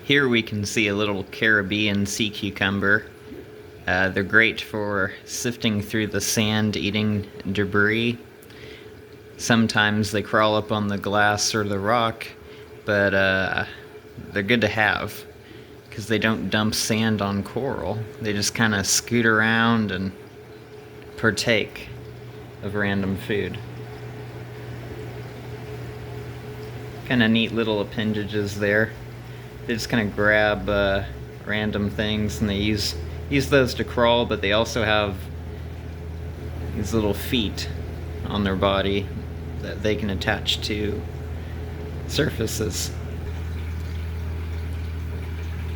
Here we can see a little Caribbean sea cucumber. They're great for sifting through the sand, eating debris. Sometimes they crawl up on the glass or the rock, but they're good to have because they don't dump sand on coral. They just kind of scoot around and partake of random food. Kind of neat little appendages there. They just kind of grab random things and they use those to crawl, but they also have these little feet on their body that they can attach to surfaces.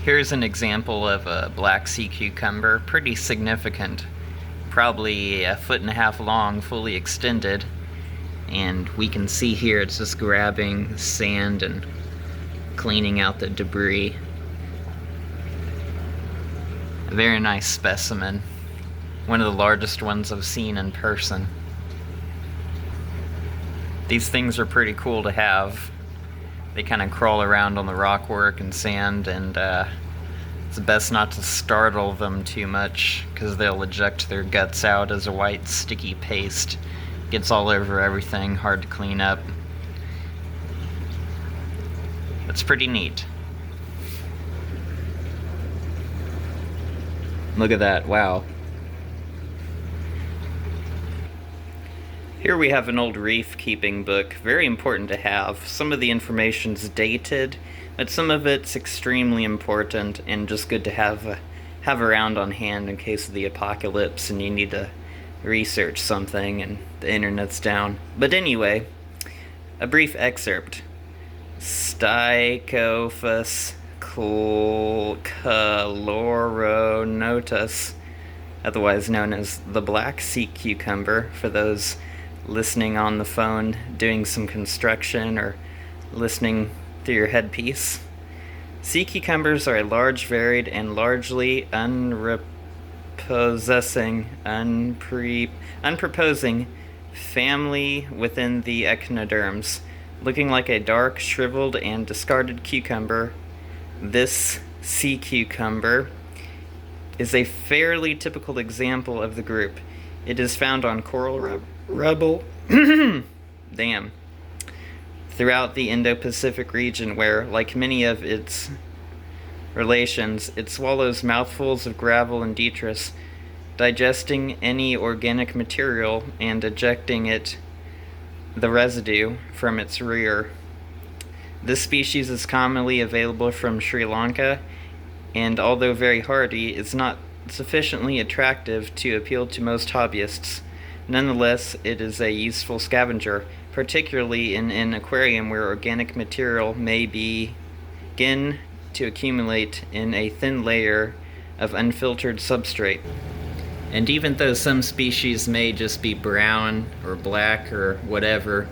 Here's an example of a black sea cucumber, pretty significant, probably 1.5 feet long, fully extended, and we can see here it's just grabbing sand and cleaning out the debris. A very nice specimen, one of the largest ones I've seen in person. These things are pretty cool to have. They kind of crawl around on the rockwork and sand, and it's best not to startle them too much because they'll eject their guts out as a white sticky paste. Gets all over everything, hard to clean up. It's pretty neat. Look at that, wow. Here we have an old reef keeping book, very important to have. Some of the information's dated, but some of it's extremely important and just good to have around on hand in case of the apocalypse and you need to research something and the internet's down. But anyway, a brief excerpt. Stichophus caloronotus, otherwise known as the black sea cucumber, for those listening on the phone doing some construction or listening through your headpiece. Sea cucumbers are a large, varied, and largely unproposing family within the echinoderms. Looking like a dark, shriveled, and discarded cucumber, this sea cucumber is a fairly typical example of the group. It is found on coral rubble throughout the Indo-Pacific region where, like many of its relations, it swallows mouthfuls of gravel and detritus, digesting any organic material and ejecting the residue from its rear. This species is commonly available from Sri Lanka, and although very hardy, is not sufficiently attractive to appeal to most hobbyists. Nonetheless, it is a useful scavenger, particularly in an aquarium where organic material may begin to accumulate in a thin layer of unfiltered substrate. And even though some species may just be brown or black or whatever,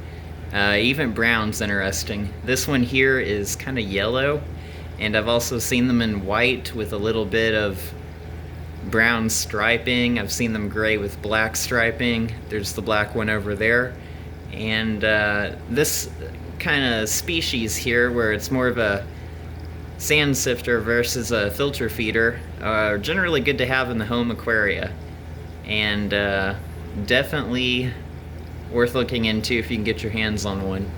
even brown's interesting. This one here is kind of yellow, and I've also seen them in white with a little bit of brown striping. I've seen them gray with black striping. There's the black one over there. And this kind of species here, where it's more of a sand sifter versus a filter feeder, are generally good to have in the home aquaria. And definitely worth looking into if you can get your hands on one.